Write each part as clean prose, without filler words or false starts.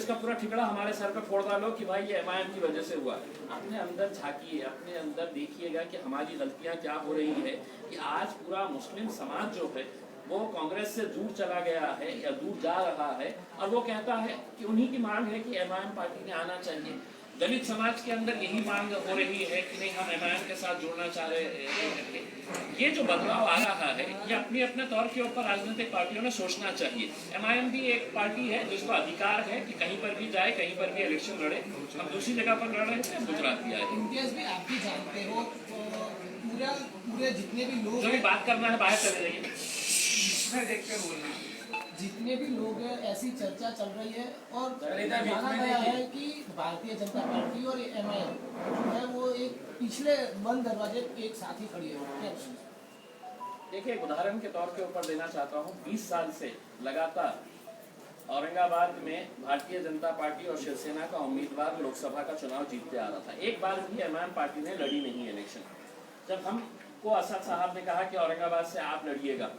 इसका पूरा ठिकड़ा हमारे सर पे फोड़ डालो कि भाई ये एमआईएम की वजह से हुआ। अपने अंदर झांकिए, अपने अंदर देखिएगा कि हमारी गलतियां क्या हो रही है कि आज पूरा मुस्लिम समाज जो है वो कांग्रेस से दूर चला गया है या दूर जा रहा है, और वो कहता है कि उन्हीं की मांग है कि एमआईएम पार्टी ने आना चाहिए। दलित समाज के अंदर यही मांग हो रही है कि नहीं, हम एमआईएम के साथ जुड़ना चाह रहे हैं। ये जो बदलाव आ रहा है ये अपने अपने तौर के ऊपर राजनीतिक पार्टियों ने सोचना चाहिए। एमआईएम भी एक पार्टी है जिसको अधिकार है कि कहीं पर भी जाए, कहीं पर भी इलेक्शन लड़े। हम दूसरी जगह पर लड़ रहे थे, गुजरात भी आए। इम्तियाज भी आप भी जानते हो, पूरे जितने भी लोग जो भी बात करना है बाहर चले जाइए, देख के बोलना। जितने भी लोग हैं ऐसी चर्चा चल रही है और माना गया है कि भारतीय जनता पार्टी और एमआईएम जो है वो एक पिछले बंद दरवाजे एक साथ ही खड़ी है। देखिए, एक उदाहरण के तौर के ऊपर देना चाहता हूँ। 20 साल से लगातार औरंगाबाद में भारतीय जनता पार्टी और शिवसेना का उम्मीदवार लोकसभा का चुनाव जीतते आ रहा था। एक बार भी एमआईएम पार्टी ने लड़ी नहीं इलेक्शन। जब हमको असद साहब ने कहा कि औरंगाबाद से आप लड़िएगा,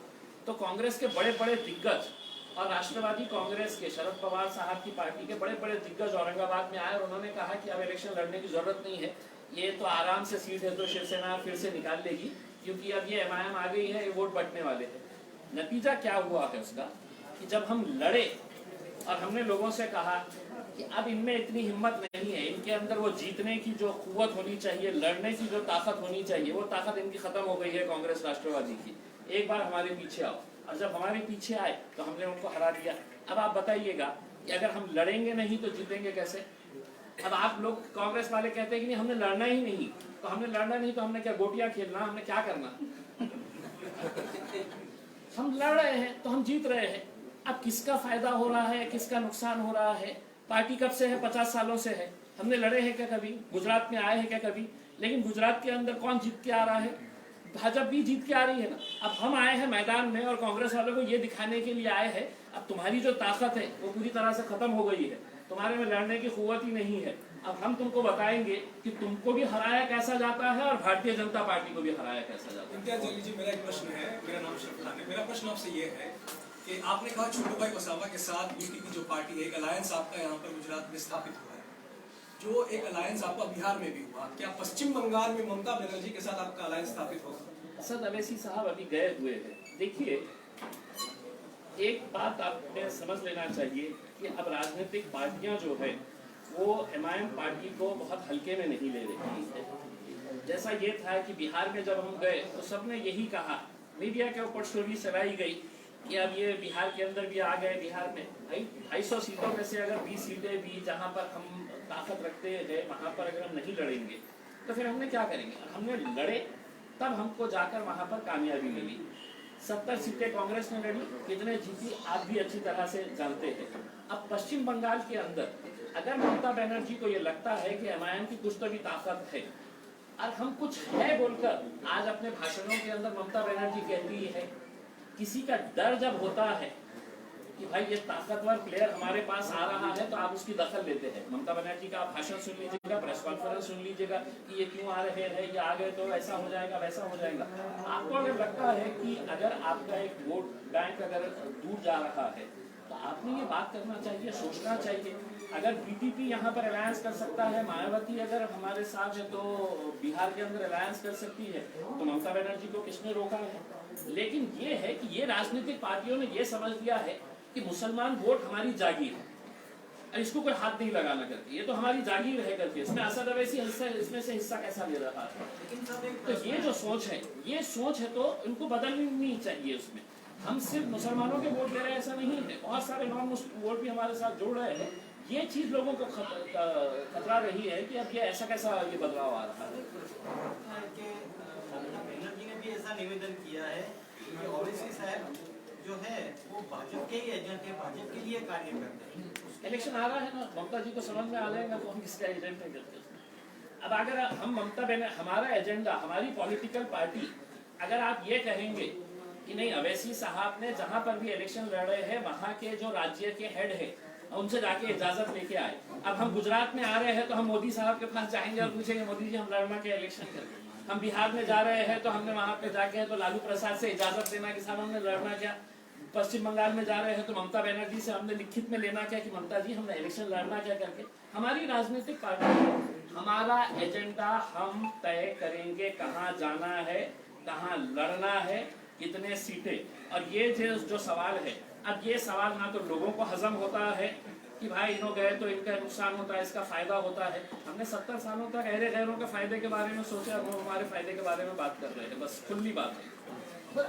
तो कांग्रेस के बड़े बड़े दिग्गज और राष्ट्रवादी कांग्रेस के शरद पवार साहब की पार्टी के बड़े बड़े दिग्गज औरंगाबाद में आए और उन्होंने कहा कि अब इलेक्शन लड़ने की जरूरत नहीं है, ये तो आराम से सीट है तो शिवसेना फिर से निकाल लेगी, क्योंकि अब ये एमआईएम आ गई है, ये वोट बंटने वाले हैं। नतीजा क्या हुआ है उसका कि जब हम लड़े और हमने लोगों से कहा कि अब इनमें इतनी हिम्मत नहीं है, इनके अंदर वो जीतने की जो कुव्वत होनी चाहिए, लड़ने की जो ताकत होनी चाहिए, वो ताकत इनकी खत्म हो गई है कांग्रेस राष्ट्रवादी की, एक बार हमारे पीछे आओ। और जब हमारे पीछे आए तो हमने उनको हरा दिया। अब आप बताइएगा कि अगर हम लड़ेंगे नहीं तो जीतेंगे कैसे? अब आप लोग कांग्रेस वाले कहते हैं कि नहीं, हमने लड़ना ही नहीं, तो हमने लड़ना नहीं तो हमने क्या गोटियां खेलना, हमने क्या करना? हम लड़ रहे हैं तो हम जीत रहे हैं। अब किसका फायदा हो रहा है, किसका नुकसान हो रहा है? पार्टी कब से है? 50 सालों से है। हमने लड़े हैं क्या कभी? गुजरात में आए हैं क्या कभी? लेकिन गुजरात के अंदर कौन जीत के आ रहा है? भाजपा भी जीत के आ रही है ना। अब हम आए हैं मैदान में और कांग्रेस वालों को ये दिखाने के लिए आए हैं अब तुम्हारी जो ताकत है वो पूरी तरह से खत्म हो गई है, तुम्हारे में लड़ने की कुव्वत ही नहीं है। अब हम तुमको बताएंगे कि तुमको भी हराया कैसा जाता है और भारतीय जनता पार्टी को भी हराया कैसा जाता है। इम्तियाज जलील जी, मेरा एक प्रश्न है। मेरा नाम शरफ खान है। मेरा प्रश्न आपसे ये है कि आपने कहा छोटू भाई वसावा के साथ यूपी की जो पार्टी है, एक अलायंस आपका यहाँ पर गुजरात में स्थापित हुआ है, जो एक अलायंस आपका बिहार में भी हुआ, क्या पश्चिम बंगाल में ममता बनर्जी के साथ आपका अलायंस स्थापित होगा? असद अवैसी साहब अभी गए हुए हैं। देखिए, एक बात आपने समझ लेना चाहिए कि अब राजनीतिक पार्टियां जो है वो एमआईएम पार्टी को बहुत हल्के में नहीं ले रही है। जैसा ये था कि बिहार में जब हम गए तो सबने यही कहा, मीडिया के ऊपर स्टोरी चलाई गई कि अब ये बिहार के अंदर भी आ गए। बिहार में 250 सीटों में से अगर 20 सीटें भी जहाँ पर हम ताकत रखते हैं वहाँ पर अगर हम नहीं लड़ेंगे तो फिर हमने क्या करेंगे? हमने लड़े तब हमको जाकर वहाँ पर कामयाबी मिली। 70 सीटें कांग्रेस ने लड़ी, कितने जीती आप भी अच्छी तरह से जानते हैं। अब पश्चिम बंगाल के अंदर अगर ममता बनर्जी को ये लगता है कि एमआईएम की कुछ तो भी ताकत है और हम कुछ है बोलकर आज अपने भाषणों के अंदर ममता बनर्जी कहती है, किसी का डर जब होता है कि भाई ये ताकतवर प्लेयर हमारे पास आ रहा है तो आप उसकी दखल लेते हैं। ममता बनर्जी का आप भाषण सुन लीजिएगा, प्रेस कॉन्फ्रेंस सुन लीजिएगा कि ये क्यों आ रहे हैं, ये आ गए तो ऐसा हो जाएगा वैसा हो जाएगा। आपको अगर लगता है कि अगर आपका एक वोट बैंक अगर दूर जा रहा है तो आपने ये बात करना चाहिए, सोचना चाहिए। अगर बीटीपी यहाँ पर अलायंस कर सकता है, मायावती अगर हमारे साथ है तो बिहार के अंदर अलायंस कर सकती है, तो ममता बनर्जी को किसने रोका है? लेकिन ये है कि ये राजनीतिक पार्टियों ने ये समझ लिया है कि मुसलमान वोट हमारी जागीर है और इसको कोई हाथ नहीं लगाना करके, ये तो हमारी जागीर है करके इसमें असद अवैसी इसमें से हिस्सा कैसा ले रहा है? तो ये जो सोच है, ये सोच है तो इनको बदलनी चाहिए। उसमें हम सिर्फ मुसलमानों के वोट ले रहे हैं ऐसा नहीं है, बहुत सारे नॉन मुस्लिम वोट भी हमारे साथ जुड़ रहे हैं। ये चीज लोगों को खतरा रही है कि अब ये ऐसा कैसा ये बदलाव आ रहा है। बनर्जी ने भी ऐसा निवेदन किया है कि ओवैसी साहब जो है वो भाजपा के ही एजेंट है, भाजपा के लिए कार्य करते हैं। इलेक्शन आ रहा है ना, ममता जी को समझ में आ जाएगा तो हम किसका एजेंट है करते। अब अगर हम ममता हमारा एजेंडा, हमारी पॉलिटिकल पार्टी, अगर आप ये कहेंगे कि नहीं अवैसी साहब ने जहां पर भी इलेक्शन लड़ रहे हैं वहां के जो राज्य के हेड है उनसे जाके इजाजत लेके आए। अब हम गुजरात में आ रहे हैं तो हम मोदी साहब के पास जाएंगे और पूछेंगे मोदी जी हम लड़ना के इलेक्शन करें। हम बिहार में जा रहे हैं तो हमने वहां पे जाके तो लालू प्रसाद से इजाजत लेना कि साहब हमने लड़ना क्या। पश्चिम बंगाल में जा रहे हैं तो ममता बनर्जी से हमने लिखित में लेना क्या कि ममता जी हमने इलेक्शन लड़ना क्या करके। हमारी राजनीतिक पार्टी है, हमारा एजेंडा हम तय करेंगे, कहाँ जाना है, कहाँ लड़ना है, कितने सीटें। और ये जो सवाल है, अब ये सवाल ना तो लोगों को हजम होता है कि भाई इन्हों गए तो इनका नुकसान होता है, इसका फायदा होता है। हमने 70 सालों तक अहरे गैरों के फायदे के बारे में सोचा, वो हमारे फायदे के बारे में बात कर रहे हैं, बस खुली बात है। पर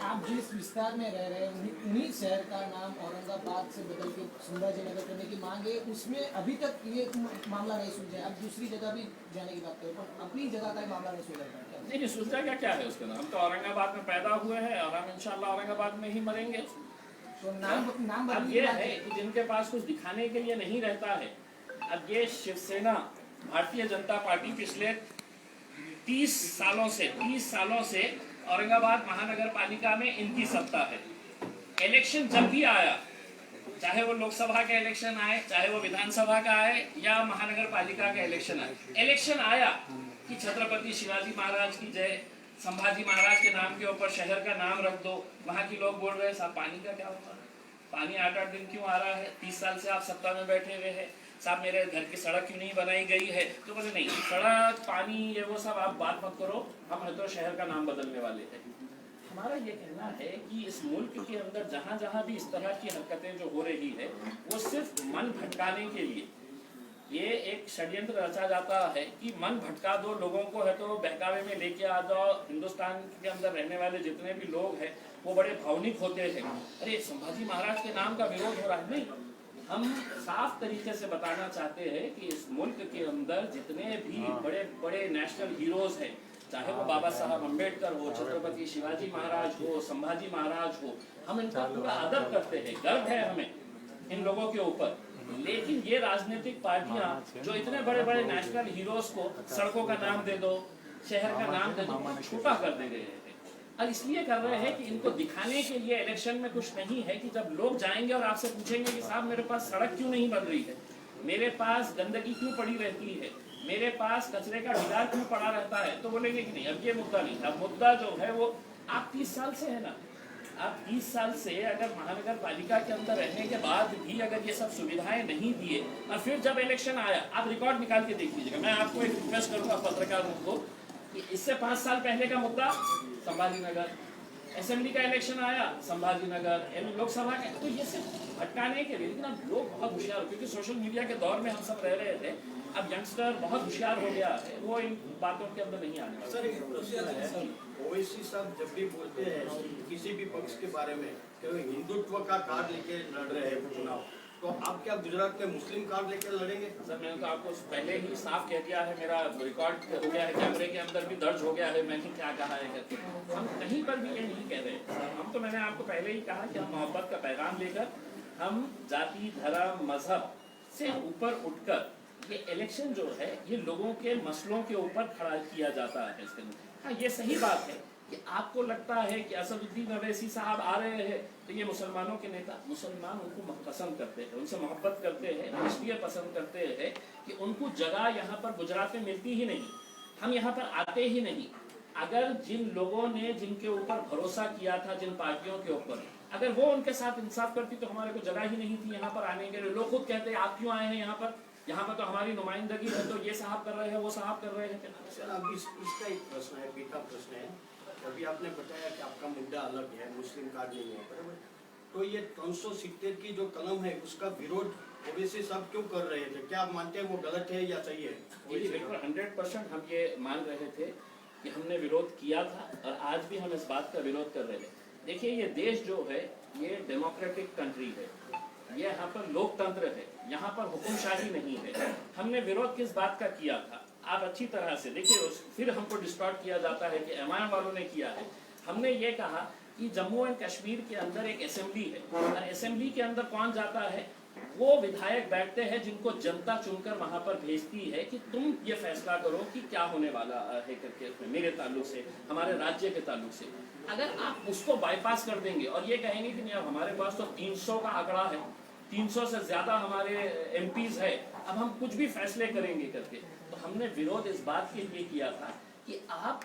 आप जिस विस्तार में रह रहे हैं उन्हीं शहर का नाम औरंगाबाद से बदल के सुंदरजीनगर करने की मांग है, उसमें अभी तक ये मामला नहीं सुलझा है। अब दूसरी जगह भी जाने की बात करें पर अपनी जगह का मामला नहीं सुलझा है। नहीं सुलझा क्या है उसके नाम, हम तो औरंगाबाद में पैदा हुए हैं और हम इंशाल्लाह औरंगाबाद में ही मरेंगे। तो नाम अब ये है कि जिनके पास कुछ दिखाने के लिए नहीं रहता है, अब ये शिवसेना भारतीय जनता पार्टी पिछले 30 सालों से औरंगाबाद महानगर पालिका में इनकी सत्ता है। इलेक्शन जब भी आया, चाहे वो लोकसभा का इलेक्शन आए, चाहे वो विधानसभा का आए या महानगर पालिका का इलेक्शन आए, इलेक्शन आया कि छत्रपति शिवाजी महाराज की जय, संभाजी महाराज के नाम के ऊपर शहर का नाम रख दो। वहाँ के लोग बोल रहे हैं साहब पानी का क्या होगा, पानी 8-8 दिन क्यों आ रहा है, 30 साल से आप सत्ता में बैठे हुए हैं, साहब मेरे घर की सड़क क्यों नहीं बनाई गई है। तो बोले नहीं, सड़क पानी ये वो सब आप बात मत करो, हम है तो शहर का नाम बदलने वाले हैं। हमारा ये कहना है कि इस मुल्क के अंदर जहाँ जहाँ भी इस तरह की हरकतें जो हो रही है वो सिर्फ मन भटकाने के लिए ये एक षड्यंत्र रचा जाता है कि मन भटका दो लोगों को, है तो बहकावे में लेके आ जाओ। हिंदुस्तान के अंदर रहने वाले जितने भी लोग हैं वो बड़े भावनिक होते हैं, अरे संभाजी महाराज के नाम का विरोध हो रहा है। नहीं, हम साफ तरीके से बताना चाहते हैं कि इस मुल्क के अंदर जितने भी बड़े बड़े नेशनल हीरोज हैं, चाहे वो बाबा साहब अम्बेडकर हो, छत्रपति शिवाजी महाराज हो, संभाजी महाराज हो, हम इनका पूरा आदर करते हैं, गर्व है हमें इन लोगों के ऊपर। लेकिन ये राजनीतिक पार्टियां जो इतने बड़े बड़े नेशनल हीरोज को सड़कों का नाम दे दो, शहर का नाम दे दो, छोटा कर दे रहे हैं। और इसलिए कर रहे हैं कि इनको दिखाने के लिए इलेक्शन में कुछ नहीं है कि जब लोग जाएंगे और आपसे पूछेंगे कि साहब मेरे पास सड़क क्यों नहीं बन रही है, मेरे पास गंदगी क्यों पड़ी रहती है, मेरे पास कचरे का ढिगार क्यों पड़ा रहता है, तो बोलेंगे कि नहीं अब ये मुद्दा नहीं। अब मुद्दा जो है वो आप 30 साल से है ना, आप 30 साल से अगर महानगर पालिका के अंदर रहने के बाद भी अगर ये सब सुविधाएं नहीं दिए और फिर जब इलेक्शन आया, आप रिकॉर्ड निकाल के देख लीजिएगा। मैं आपको एक रिक्वेस्ट करूंगा पत्रकारों को कि इससे 5 साल पहले का मुद्दा संभाजी नगर, असेंबली का इलेक्शन आया संभाजी नगर, लोकसभा का, तो ये सिर्फ भटकाने के लिए। लेकिन अब लोग बहुत होशियार, क्योंकि सोशल मीडिया के दौर में हम सब रह रहे थे, अब यंगस्टर बहुत होशियार हो गया है, वो इन बातों के अंदर नहीं आने वाला। ओवैसी साहब जब भी बोलते हैं किसी भी पक्ष के बारे में कि हिंदुत्व का कार्ड लेके लड़ रहे हैं चुनाव, तो आप क्या गुजरात में मुस्लिम कार्ड लेकर लड़ेंगे? सर मैंने तो आपको पहले ही साफ कह दिया है, मेरा रिकॉर्ड हो गया है, कैमरे के अंदर भी दर्ज हो गया है मैंने क्या कहा है करके। हम कहीं पर भी ये नहीं कह रहे, हम तो मैंने आपको पहले ही कहा कि हम मोहब्बत का पैगाम लेकर, हम जाति धर्म मजहब से ऊपर उठकर ये इलेक्शन जो है ये लोगों के मसलों के ऊपर खड़ा किया जाता है। इसके हाँ, ये सही बात है कि आपको लगता है कि असदुद्दीन अवैसी साहब आ रहे हैं तो ये मुसलमानों के नेता, मुसलमान उनको पसंद करते हैं, उनसे मोहब्बत करते हैं, इसलिए पसंद करते हैं कि उनको जगह यहाँ पर गुजरात में मिलती ही नहीं, हम यहाँ पर आते ही नहीं। अगर जिन लोगों ने जिनके ऊपर भरोसा किया था, जिन पार्टियों के ऊपर, अगर वो उनके साथ इंसाफ करती तो हमारे को जगह ही नहीं थी यहाँ पर आने के लिए। लोग खुद कहते हैं आप क्यों आए हैं यहाँ पर तो हमारी नुमाइंदगी है, तो ये साहब कर रहे हैं, वो साहब कर रहे हैं। सर अब इसका एक प्रश्न है, बेटा प्रश्न है, अभी आपने बताया कि आपका मुद्दा अलग है, मुस्लिम कार्ड नहीं है, बराबर, तो ये 370 की जो कलम है उसका विरोध ओवैसी साहब क्यों कर रहे थे? क्या आप मानते हैं वो गलत है या सही है? बिल्कुल 100% हम ये मान रहे थे कि हमने विरोध किया था और आज भी हम इस बात का विरोध कर रहे हैं। देखिए ये देश जो है ये डेमोक्रेटिक कंट्री है, ये यहाँ पर लोकतंत्र है, यहाँ पर हुक्मशाही नहीं है। हमने विरोध किस बात का किया था आप अच्छी तरह से देखिए, फिर हमको डिस्टॉर्ट किया जाता है कि एमआईएम वालों ने किया है। हमने ये कहा कि जम्मू एंड कश्मीर के अंदर एक असेंबली है और असेंबली के अंदर कौन जाता है, वो विधायक बैठते हैं जिनको जनता चुनकर वहां पर भेजती है कि तुम ये फैसला करो कि क्या होने वाला है करके, मेरे ताल्लुक से, हमारे राज्य के ताल्लुक से। अगर आप उसको बाईपास कर देंगे और ये कहेंगे कि नहीं अब हमारे पास तो 300 का आंकड़ा है, 300 से ज्यादा हमारे एमपीज है, अब हम कुछ भी फैसले करेंगे करके, तो हमने विरोध इस बात के लिए किया था कि आप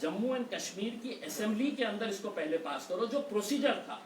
जम्मू एंड कश्मीर की असेंबली के अंदर इसको पहले पास करो। जो प्रोसीजर था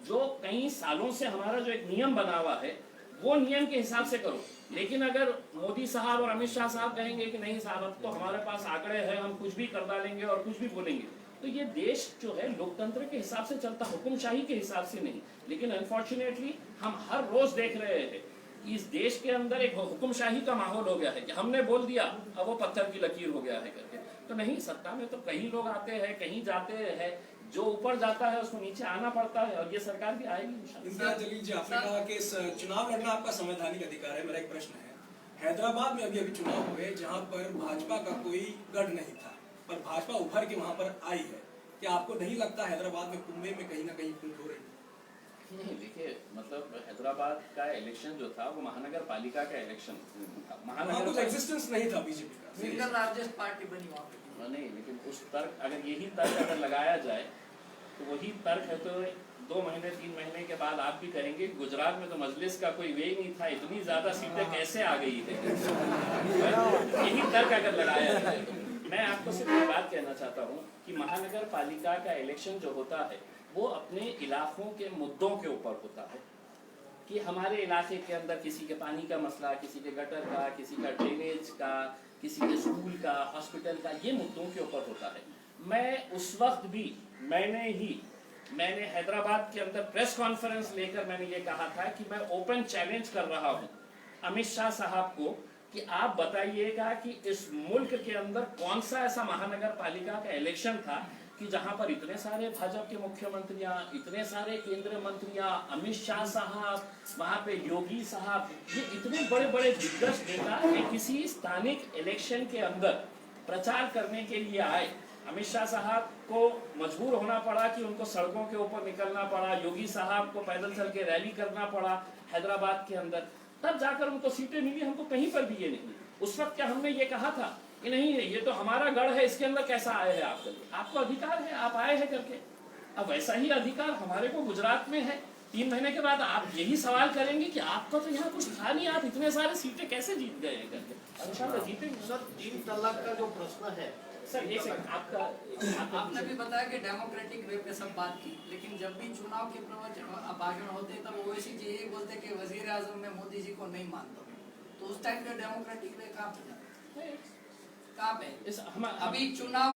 जो कई सालों से हमारा जो एक नियम बना हुआ है वो नियम के हिसाब से करो। लेकिन अगर मोदी साहब और अमित शाह साहब कहेंगे कि नहीं साहब अब तो हमारे पास आंकड़े हैं, हम कुछ भी कर डालेंगे और कुछ भी बोलेंगे, तो ये देश जो है लोकतंत्र के हिसाब से चलता, हुकुमशाही के हिसाब से नहीं। लेकिन अनफॉर्चुनेटली हम हर रोज देख रहे हैं कि इस देश के अंदर एक हुकुमशाही का माहौल हो गया है कि हमने बोल दिया अब वो पत्थर की लकीर हो गया है करके। तो नहीं, सत्ता में तो कहीं लोग आते हैं, कहीं जाते हैं, जो ऊपर जाता है उसको नीचे आना पड़ता है, और ये सरकार भी आएगी इंशाल्लाह। इम्तियाज जलील जी, आपने कहा कि इस चुनाव लड़ना आपका संवैधानिक अधिकार है। मेरा एक प्रश्न है, हैदराबाद में अभी चुनाव हुए जहां पर भाजपा का कोई गढ़ नहीं था, पर भाजपा उभर के वहां पर आई है। क्या आपको नहीं लगता हैदराबाद में कुंभे में कहीं ना कहीं फूट हो रही है? नहीं, देखिए मतलब हैदराबाद का इलेक्शन जो था वो महानगर पालिका का इलेक्शन था। महानगर एग्जिस्टेंस नहीं था बीजेपी का, सिंगल लार्जेस्ट पार्टी बनी वहाँ पे। नहीं, लेकिन उस तर्क, अगर यही तर्क अगर लगाया जाए तो वही तर्क है तो 2 महीने 3 महीने के बाद आप भी कहेंगे गुजरात में तो मजलिस का कोई वे ही नहीं था, इतनी ज्यादा सीटें कैसे आ गई है। यही तर्क अगर लगाया जाए तो मैं आपको सिर्फ एक बात कहना चाहता हूँ कि महानगर पालिका का इलेक्शन जो होता है वो अपने इलाकों के मुद्दों के ऊपर होता है कि हमारे इलाके के अंदर किसी के पानी का मसला, किसी के गटर का, किसी का ड्रेनेज का, किसी के स्कूल का, हॉस्पिटल का, ये मुद्दों के ऊपर होता है। मैं उस वक्त भी मैंने हैदराबाद के अंदर प्रेस कॉन्फ्रेंस लेकर मैंने ये कहा था कि मैं ओपन चैलेंज कर रहा हूँ अमित शाह साहब को कि आप बताइएगा कि इस मुल्क के अंदर कौन सा ऐसा महानगर पालिका का इलेक्शन था कि जहां पर इतने सारे भाजपा के मुख्यमंत्रियां, इतने सारे केंद्रीय मंत्रियां, अमित शाह साहब, वहां पे योगी साहब, ये इतने बड़े बड़े दिग्गज नेता किसी स्थानिक इलेक्शन के अंदर प्रचार करने के लिए आए। अमित शाह साहब को मजबूर होना पड़ा कि उनको सड़कों के ऊपर निकलना पड़ा, योगी साहब को पैदल चल के रैली करना पड़ा हैदराबाद के अंदर, तब जाकर उनको सीटें मिली। हमको कहीं पर भी ये नहीं। उस वक्त क्या हमने ये कहा था कि नहीं ये तो हमारा गढ़ है, इसके अंदर कैसा आए हैं आप करके? आपको अधिकार है, आप आए हैं करके। अब वैसा ही अधिकार हमारे को गुजरात में है। 3 महीने के बाद आप यही सवाल करेंगे कि आपका तो यहाँ कुछ था नहीं, आप इतने सारे सीटें कैसे जीत गए हैं करके? इंशाल्लाह जीतेंगे। सर 3 तलाक का जो प्रश्न है सर एक सेकंड, आपने भी बताया कि डेमोक्रेटिक वे पे सब बात की, लेकिन जब भी चुनाव के प्रवचन भाषण होते हैं तब ओवैसी जी यही बोलते कि वजीर आजम में मोदी जी को नहीं मानता, तो उस टाइम पे डेमोक्रेटिक वे कहाँ पे? अभी चुनाव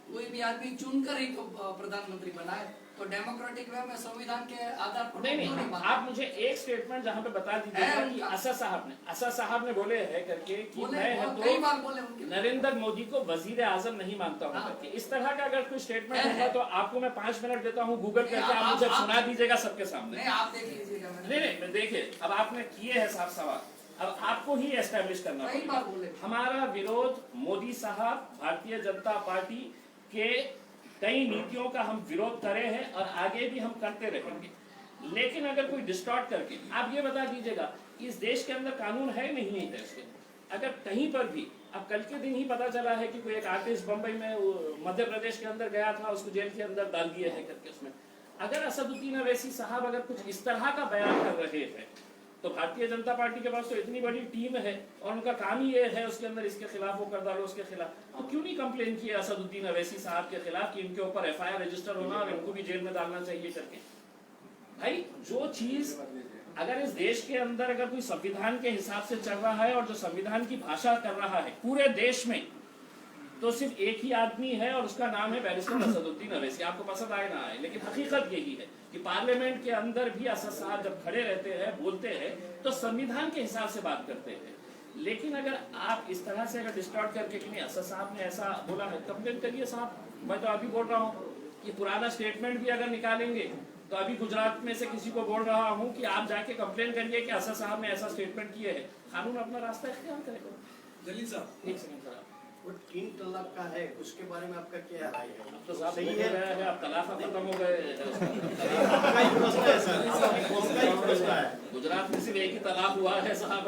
कोई भी आदमी चुनकर ही तो प्रधानमंत्री बना है, तो डेमोक्रेटिक वे में संविधान के आधार पर नहीं, आप मुझे एक स्टेटमेंट जहाँ पे बता दीजिएगा कि असद साहब ने बोले हैं करके कि मैं तो नरेंद्र मोदी को वजीर आजम नहीं मानता हूँ करके। इस तरह का अगर कोई स्टेटमेंट होगा तो आपको मैं 5 मिनट देता हूँ गूगल करके, आप मुझे सुना दीजिएगा सबके सामने। आप देख लीजिएगा। नहीं, देखिए अब आपने किए हैं साफ सवाल, अब आपको ही एस्टेब्लिश करना पड़ेगा। हमारा विरोध मोदी साहब, भारतीय जनता पार्टी के कई नीतियों का हम विरोध करे हैं और आगे भी हम करते रहेंगे। लेकिन अगर कोई डिस्टॉर्ट करके आप ये बता दीजिएगा कि इस देश के अंदर कानून है नहीं है इसके, अगर कहीं पर भी, अब कल के दिन ही पता चला है कि कोई एक आर्टिस्ट बंबई में मध्य प्रदेश के अंदर गया था, उसको जेल के अंदर डाल दिया है करके। उसमें अगर असदुद्दीन अवैसी साहब अगर कुछ इस तरह का बयान कर रहे हैं तो भारतीय जनता पार्टी के पास तो इतनी बड़ी टीम है और उनका काम ही ये है उसके अंदर इसके खिलाफ वो कर डालो उसके खिलाफ, तो क्यों नहीं कंप्लेन किया असदुद्दीन अवैसी साहब के खिलाफ कि इनके ऊपर FIR रजिस्टर होना और इनको भी जेल में डालना चाहिए करके? भाई जो चीज अगर इस देश के अंदर अगर कोई संविधान के हिसाब से चल रहा है और जो संविधान की भाषा कर रहा है पूरे देश में, तो सिर्फ एक ही आदमी है और उसका नाम है बैरिस्टर असदुद्दीन अवैसी। आपको पसंद आए ना आए, लेकिन हकीकत यही है कि पार्लियामेंट के अंदर भी असद साहब जब खड़े रहते हैं, बोलते हैं, तो संविधान के हिसाब से बात करते हैं। लेकिन अगर आप इस तरह से अगर डिस्टॉर्ट करके कि नहीं असद साहब ने ऐसा बोला है, कंप्लेन करिए साहब। मैं तो अभी बोल रहा हूँ कि पुराना स्टेटमेंट भी अगर निकालेंगे तो अभी गुजरात में से किसी को बोल रहा हूँ कि आप जाके कंप्लेन करिए कि असद साहब ने ऐसा स्टेटमेंट किए है। कानून अपना रास्ता इख्तियार करेगा। जलील साहब, एक सेकंड सर, वो 3 तलाक का है, उसके बारे में आपका क्या राय है? तो साहब सही है, आप तलाक खत्म हो गए। आपका ही प्रश्न है सर, आपका ही प्रश्न है। गुजरात में सिर्फ एक ही तलाक हुआ है साहब,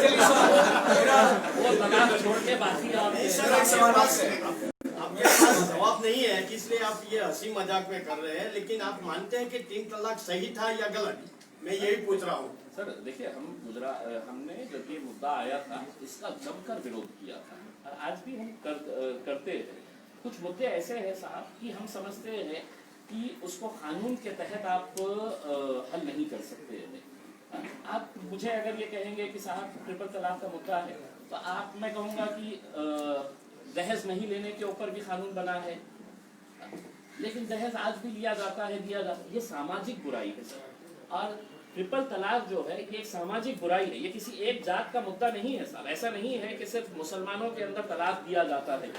जलील साहब, मेरा वो तलाक छोड़ के बाकी आप आपके पास जवाब नहीं है कि इसलिए आप ये हंसी मजाक में कर रहे हैं, लेकिन आप मानते हैं कि 3 तलाक सही था या गलत? मैं यही पूछ रहा हूँ सर। देखिए हमने जब ये मुद्दा आया था इसका जमकर विरोध किया था और आज भी हम करते हैं। कुछ मुद्दे ऐसे हैं साहब कि हम समझते हैं कि उसको कानून के तहत आप हल नहीं कर सकते हैं। आप मुझे अगर ये कहेंगे कि साहब ट्रिपल तलाक का मुद्दा है, तो आप मैं कहूँगा कि दहेज नहीं लेने के ऊपर भी कानून बना है, लेकिन दहेज आज भी लिया जाता है, दिया जाता है। ये सामाजिक बुराई है सर। और ट्रिपल तलाक जो है ये एक सामाजिक बुराई है, ये किसी एक जात का मुद्दा नहीं है साहब। ऐसा नहीं है कि सिर्फ मुसलमानों के अंदर तलाक दिया जाता है,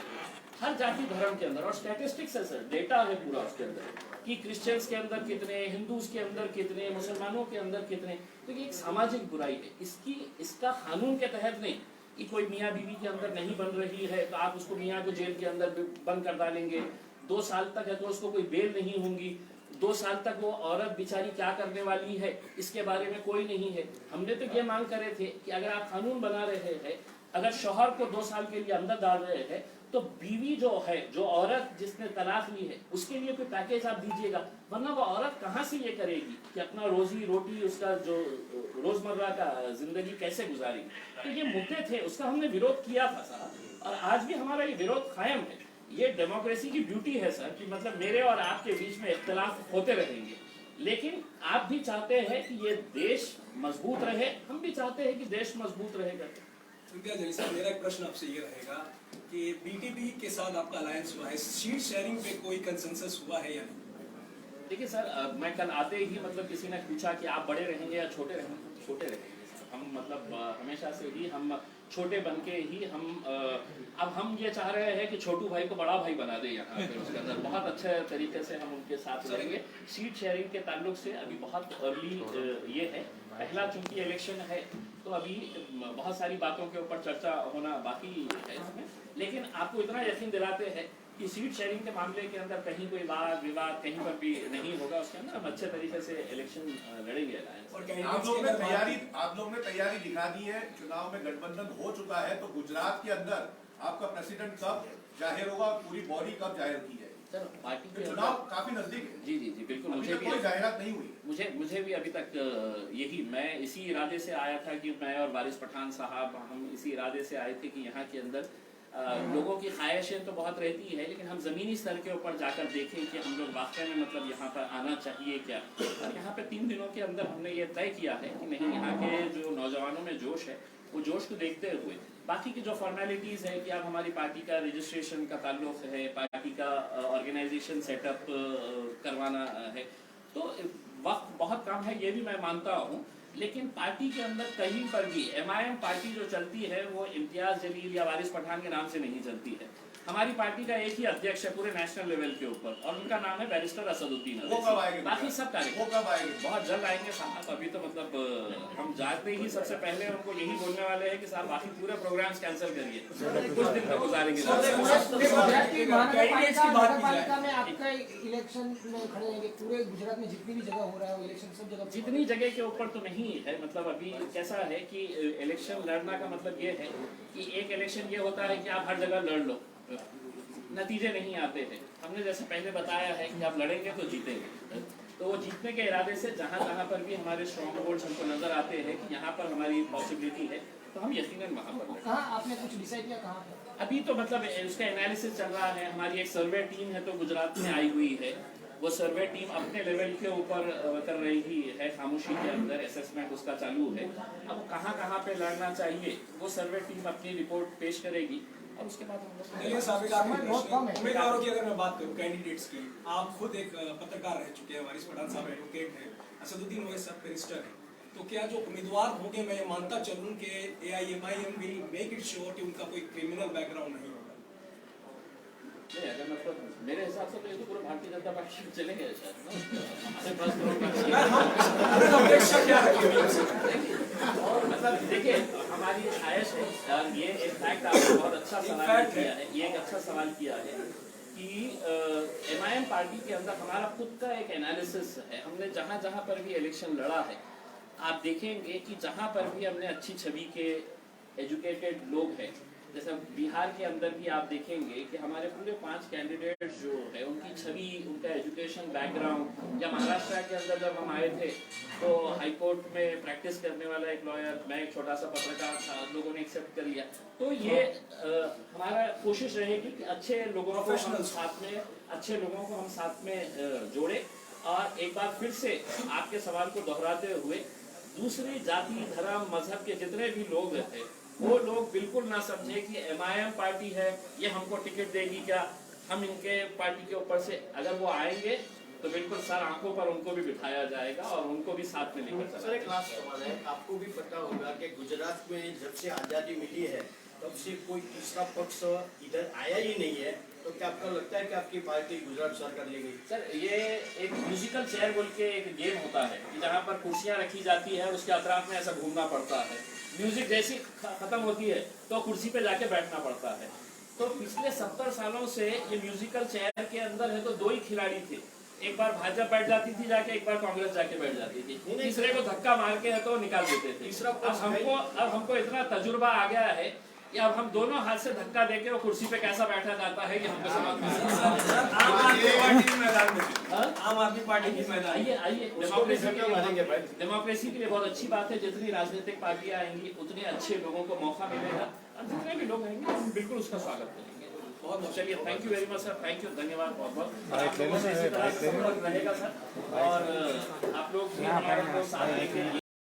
हर जाति धर्म के अंदर। और स्टैटिस्टिक्स है सर, डेटा है पूरा उसके अंदर कि क्रिश्चियंस के अंदर कितने, हिंदूज के अंदर कितने, मुसलमानों के अंदर कितने। तो ये एक सामाजिक बुराई है। इसका कानून के तहत नहीं कि कोई मियाँ बीवी के अंदर नहीं बन रही है तो आप उसको मियाँ को जेल के अंदर बंद कर डालेंगे। 2 साल तक है तो उसको कोई बेल नहीं होंगी। 2 साल तक वो औरत बेचारी क्या करने वाली है इसके बारे में कोई नहीं है। हमने तो ये मांग करे थे कि अगर आप कानून बना रहे हैं, अगर शौहर को 2 साल के लिए अंदर डाल रहे हैं, तो बीवी जो है, जो औरत जिसने तलाक ली है, उसके लिए कोई पैकेज आप दीजिएगा। वरना वो औरत कहाँ से ये करेगी कि अपना रोजी रोटी, उसका जो रोजमर्रा का जिंदगी कैसे गुजारेगी। तो ये मुद्दे थे, उसका हमने विरोध किया था साहब, और आज भी हमारा ये विरोध कायम है। ये डेमोक्रेसी की ब्यूटी है सर कि मतलब मेरे और आपके बीच में इख्तिलाफ होते रहेंगे, लेकिन आप भी चाहते हैं कि ये देश मजबूत रहे, हम भी चाहते हैं कि देश मजबूत रहेगा। मेरा एक प्रश्न आपसे ये रहेगा कि बीटीपी के साथ आपका अलायंस हुआ है, सीट शेयरिंग पे कोई कंसेंसस हुआ है या नहीं? देखिए सर, मैं कल आते ही मतलब किसी ने पूछा कि आप बड़े रहेंगे या छोटे रहेंगे। छोटे रहेंगे हम, मतलब हमेशा से ही हम छोटे बन के ही हम अब हम ये चाह रहे हैं कि छोटू भाई को बड़ा भाई बना दे यहाँ पे उसके अंदर। बहुत अच्छे तरीके से हम उनके साथ रहेंगे। सीट शेयरिंग के ताल्लुक से अभी बहुत अर्ली ये है, पहला चूंकि इलेक्शन है तो अभी बहुत सारी बातों के ऊपर चर्चा होना बाकी है इसमें। लेकिन आपको इतना यकीन दिलाते हैं कि सीट शेयरिंग के मामले के अंदर कहीं कोई वाद विवाद कहीं पर भी नहीं होगा। उसके अंदर हम अच्छे तरीके से इलेक्शन लड़ेंगे। आप लोग ने तैयारी दिखा दी है, चुनाव में गठबंधन हो चुका है, तो गुजरात के अंदर आपका प्रेसिडेंट कब जाहिर होगा, पूरी बॉडी कब जाहिर की जाएगी? सर पार्टी के चुनाव काफी नजदीक है। जी जी जी बिल्कुल। मुझे भी कोई जाहिरात नहीं हुई। मुझे भी अभी तक यही, मैं इसी इरादे से आया था कि मैं और वारिस पठान साहब हम इसी इरादे से आए थे कि यहाँ के अंदर लोगों की ख्वाहिशें तो बहुत रहती है, लेकिन हम ज़मीनी स्तर के ऊपर जाकर देखें कि हम लोग वाकई में मतलब यहाँ पर आना चाहिए क्या। और यहाँ पे 3 दिनों के अंदर हमने ये तय किया है कि नहीं, यहाँ के जो नौजवानों में जोश है वो जोश को देखते हुए बाकी की जो फॉर्मेलिटीज़ है कि अब हमारी पार्टी का रजिस्ट्रेशन का ताल्लुक है, पार्टी का ऑर्गेनाइजेशन सेटअप करवाना है, तो वक्त बहुत कम है, ये भी मैं मानता हूँ। लेकिन पार्टी के अंदर कहीं पर भी MIM पार्टी जो चलती है वो इम्तियाज जलील या वारिस पठान के नाम से नहीं चलती है। हमारी पार्टी का एक ही अध्यक्ष है पूरे नेशनल लेवल के ऊपर, और उनका नाम है बैरिस्टर असदुद्दीन। वो कब आएंगे? बाकी सब वो कब आएंगे? बहुत जल्द आएंगे साहब। अभी तो मतलब हम जाते ही सबसे पहले उनको यही बोलने वाले हैं कि साहब बाकी पूरे प्रोग्राम्स कैंसिल करिए, कुछ दिन तक गुजारेंगे। महानगरपालिका में आपका इलेक्शन में खड़े रहेंगे, पूरे गुजरात में जितनी भी जगह हो रहा है वो इलेक्शन सब जगह, जितनी जगह के ऊपर तो नहीं है। मतलब अभी कैसा है कि इलेक्शन लड़ना का मतलब ये है कि एक इलेक्शन ये होता है कि आप हर जगह लड़ लो, नतीजे नहीं आते हैं। हमने जैसे पहले बताया है कि आप लड़ेंगे तो जीतेंगे, तो वो जीतने के इरादे से जहाँ जहाँ पर भी हमारे स्ट्रॉन्ग होल्ड्स हमको नजर आते हैं कि यहाँ पर हमारी पॉसिबिलिटी है, तो हम यकीनन वहाँ पर लड़ेंगे। कहाँ आपने कुछ डिसाइड किया कहाँ पे? अभी तो मतलब उसका एनालिसिस चल रहा है। हमारी एक सर्वे टीम है तो गुजरात में आई हुई है, वो सर्वे टीम अपने लेवल के ऊपर कर रही है, खामोशी के अंदर असेसमेंट उसका चालू है। अब कहाँ कहाँ पे लड़ना चाहिए वो सर्वे टीम अपनी रिपोर्ट पेश करेगी, और उसके बाद उम्मीदवारों की अगर मैं बात करूं, कैंडिडेट्स की, आप खुद एक पत्रकार रह चुके हैं, वारिस पठान साहब एडवोकेट हैं, असदुद्दीन ओवैसी साहब बैरिस्टर हैं, तो क्या जो उम्मीदवार होंगे, मैं मानता चलूं कि AIMIM will make it sure कि उनका कोई क्रिमिनल बैकग्राउंड नहीं होगा? नहीं, अगर मतलब मेरे हिसाब से तो ये तो पूरा भारतीय जनता पार्टी चलेंगे शायद और मतलब देखिए हमारी ख्वाहिश है, ये एक फैक्ट आपने बहुत अच्छा सवाल किया है, ये एक अच्छा सवाल किया है कि MIM पार्टी के अंदर हमारा खुद का एक एनालिसिस है। हमने जहाँ जहाँ पर भी इलेक्शन लड़ा है, आप देखेंगे कि जहाँ पर भी हमने अच्छी छवि के एजुकेटेड लोग हैं, जैसे बिहार के अंदर भी आप देखेंगे कि हमारे पूरे 5 कैंडिडेट्स जो है उनकी छवि, उनका एजुकेशन बैकग्राउंड, या महाराष्ट्र के अंदर जब हम आए थे तो हाई कोर्ट में प्रैक्टिस करने वाला एक लॉयर, मैं एक छोटा सा पत्रकार था, लोगों ने एक्सेप्ट कर लिया। तो ये हमारा कोशिश रहेगी कि अच्छे लोगों को हम साथ में, अच्छे लोगों को हम साथ में जोड़े। और एक बार फिर से आपके सवाल को दोहराते हुए, दूसरी जाति, धर्म, मजहब के जितने भी लोग हैं, वो लोग बिल्कुल ना समझे कि एमआईएम पार्टी है, ये हमको टिकट देगी क्या, हम इनके पार्टी के ऊपर से, अगर वो आएंगे तो बिल्कुल सर आंखों पर उनको भी बिठाया जाएगा और उनको भी साथ में लेकर सर एक लास्ट सवाल है, आपको भी पता होगा कि गुजरात में जब से आज़ादी मिली है तब से कोई तीसरा पक्ष इधर आया ही नहीं है, तो क्या आपको लगता है कि आपकी पार्टी गुजरात सरकार ले गई? सर ये एक म्यूजिकल चेयर बोल के एक गेम होता है, जहाँ पर कुर्सियाँ रखी जाती है, उसके अतराफ में ऐसा घूमना पड़ता है, म्यूजिक जैसी खत्म होती है तो कुर्सी पे जाके बैठना पड़ता है। तो पिछले 70 सालों से ये म्यूजिकल चेयर के अंदर है, तो दो ही खिलाड़ी थे, एक बार भाजपा बैठ जाती थी जाके, एक बार कांग्रेस जाके बैठ जाती थी, तीसरे को धक्का मार के है तो निकाल देते थे। अब हमको इतना तजुर्बा आ गया है कि अब हम दोनों हाथ से धक्का देके वो कुर्सी पे कैसा बैठा जाता है, ये हमको समझ में आम आदमी पार्टी के मैदान में, आम आदमी पार्टी के मैदान। आइए डेमोक्रेसी के लिए बहुत अच्छी बात है, जितनी राजनीतिक पार्टियां आएंगी उतने अच्छे लोगों को मौका मिलेगा, और जितने भी लोग आएंगे हम बिल्कुल उसका स्वागत करेंगे। बहुत चलिए, thank you very much sir, thank you, धन्यवाद बहुत बहुत। रहेगा सर, और आप लोग भी हमारे साथ देंगे।